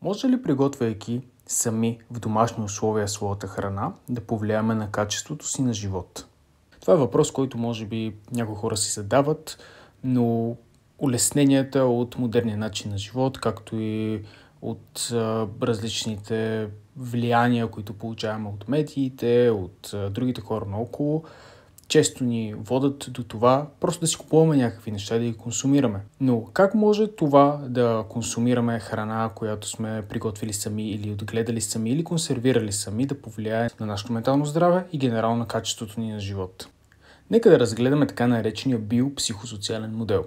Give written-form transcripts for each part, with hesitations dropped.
Може ли, приготвяйки сами в домашни условия своята храна, да повлияме на качеството си на живот? Това е въпрос, който може би някои хора си задават, но улесненията от модерния начин на живот, както и от различните влияния, които получаваме от медиите, от другите хора наоколо, често ни водят до това просто да си купуваме някакви неща и да ги консумираме. Но как може това да консумираме храна, която сме приготвили сами или отгледали сами или консервирали сами, да повлияе на нашето ментално здраве и генерално на качеството ни на живот? Нека да разгледаме така наречения биопсихосоциален модел,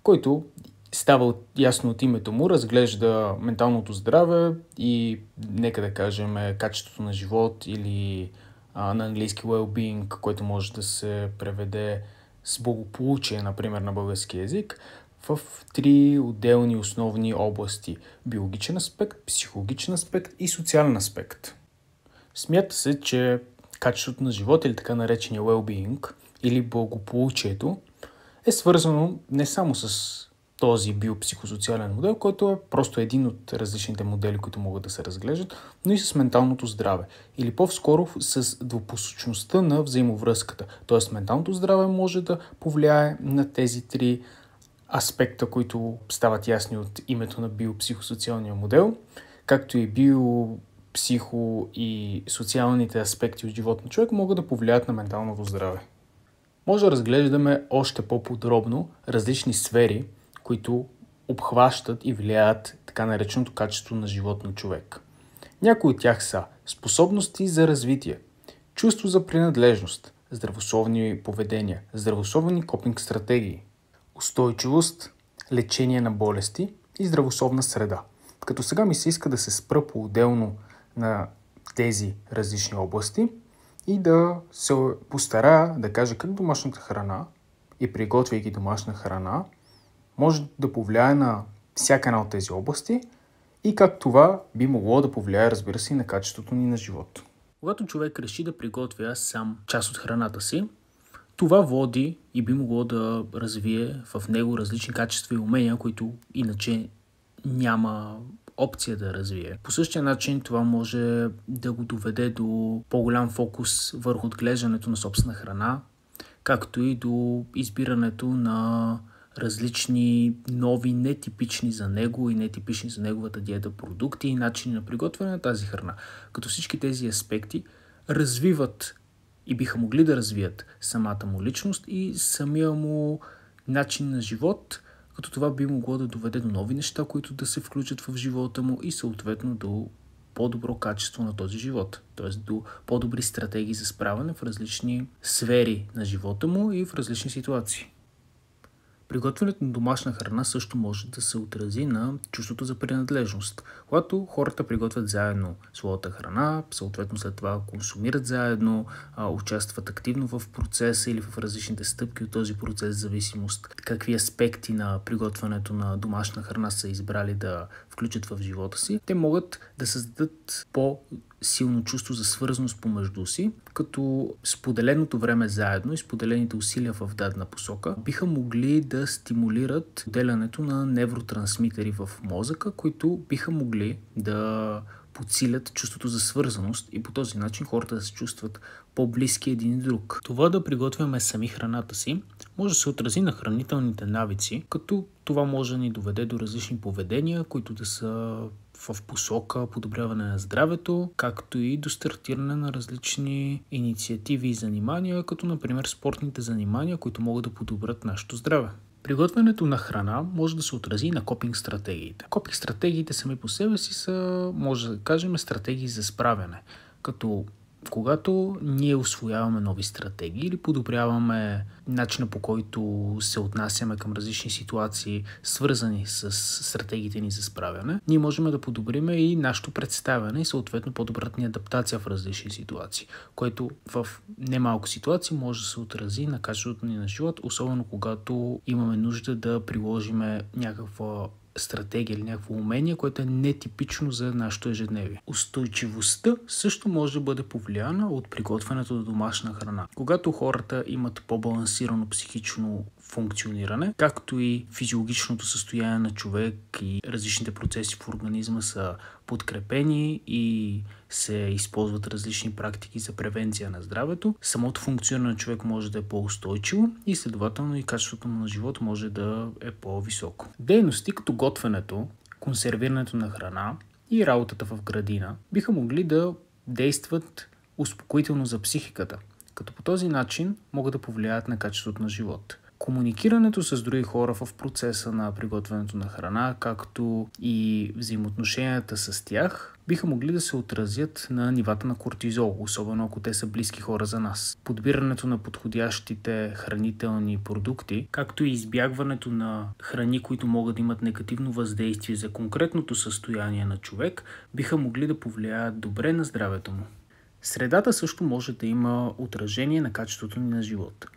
който става ясно от името му, разглежда менталното здраве и, нека да кажем, качеството на живот или на английски well-being, което може да се преведе с благополучие, например, на български език, в три отделни основни области: биологичен аспект, психологичен аспект и социален аспект. Смята се, че качеството на живота, или така наречения well-being, или благополучието, е свързано не само с този биопсихосоциален модел, който е просто един от различните модели, които могат да се разглеждат, но и с менталното здраве. Или по-скоро с двупосочността на взаимовръзката. Тоест менталното здраве може да повлияе на тези три аспекта, които стават ясни от името на биопсихосоциалния модел, както и психо и социалните аспекти от живота на човек могат да повлияят на менталното здраве. Може да разглеждаме още по-подробно различни сфери, които обхващат и влияят така нареченото качество на живот на човек. Някои от тях са способности за развитие, чувство за принадлежност, здравословни поведения, здравословни копинг стратегии, устойчивост, лечение на болести и здравословна среда. Като сега ми се иска да се спра по-отделно на тези различни области и да се постарая да кажа как домашната храна и приготвяйки домашна храна може да повлияе на всяка една от тези области и как това би могло да повлияе, разбира се, и на качеството ни на живот. Когато човек реши да приготвя сам част от храната си, това води и би могло да развие в него различни качества и умения, които иначе няма опция да развие. По същия начин това може да го доведе до по-голям фокус върху отглеждането на собствена храна, както и до избирането на различни нови, нетипични за него и нетипични за неговата диета продукти и начини на приготвяне на тази храна. Като всички тези аспекти развиват и биха могли да развият самата му личност и самия му начин на живот, като това би могло да доведе до нови неща, които да се включат в живота му и съответно до по-добро качество на този живот, т.е. до по-добри стратегии за справяне в различни сфери на живота му и в различни ситуации. Приготвянето на домашна храна също може да се отрази на чувството за принадлежност. Когато хората приготвят заедно своята храна, съответно след това консумират заедно, участват активно в процеса или в различните стъпки от този процес, в зависимост какви аспекти на приготвянето на домашна храна са избрали да включат в живота си, те могат да създадат по-силно чувство за свързаност помежду си, като споделеното време заедно и споделените усилия в дадена посока биха могли да стимулират отделянето на невротрансмитери в мозъка, които биха могли да подсилят чувството за свързаност и по този начин хората да се чувстват по-близки един друг. Това да приготвяме сами храната си може да се отрази на хранителните навици, като това може да ни доведе до различни поведения, които да са в посока подобряване на здравето, както и до стартиране на различни инициативи и занимания, като например спортните занимания, които могат да подобрят нашето здраве. Приготвянето на храна може да се отрази на копинг стратегиите. Копинг стратегиите сами по себе си са, може да кажем, стратегии за справяне, като когато ние усвояваме нови стратегии или подобряваме начина, по който се отнасяме към различни ситуации, свързани с стратегиите ни за справяне, ние можем да подобрим и нашето представяне и съответно по-добрата ни адаптация в различни ситуации, което в немалко ситуации може да се отрази на качеството ни на живот, особено когато имаме нужда да приложим някаква стратегия или някакво умение, което е нетипично за нашето ежедневие. Устойчивостта също може да бъде повлияна от приготвянето на домашна храна. Когато хората имат по-балансирано психично функциониране, както и физиологичното състояние на човек и различните процеси в организма са подкрепени и се използват различни практики за превенция на здравето, самото функциониране на човек може да е по-устойчиво и следователно и качеството му на живот може да е по-високо. Дейности като готвенето, консервирането на храна и работата в градина биха могли да действат успокоително за психиката, като по този начин могат да повлияят на качеството на живот. Комуникирането с други хора в процеса на приготвянето на храна, както и взаимоотношенията с тях, биха могли да се отразят на нивата на кортизол, особено ако те са близки хора за нас. Подбирането на подходящите хранителни продукти, както и избягването на храни, които могат да имат негативно въздействие за конкретното състояние на човек, биха могли да повлияят добре на здравето му. Средата също може да има отражение на качеството ни на живота.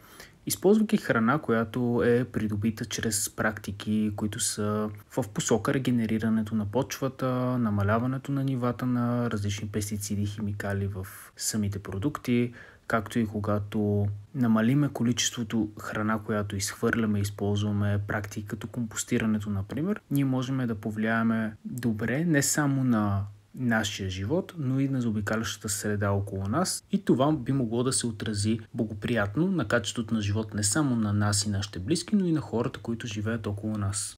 Използвайки храна, която е придобита чрез практики, които са в посока регенерирането на почвата, намаляването на нивата на различни пестициди и химикали в самите продукти, както и когато намалиме количеството храна, която изхвърляме, използваме практики като компостирането, например, ние можем да повлияеме добре не само на нашия живот, но и на заобикалящата среда около нас, и това би могло да се отрази благоприятно на качеството на живот не само на нас и нашите близки, но и на хората, които живеят около нас.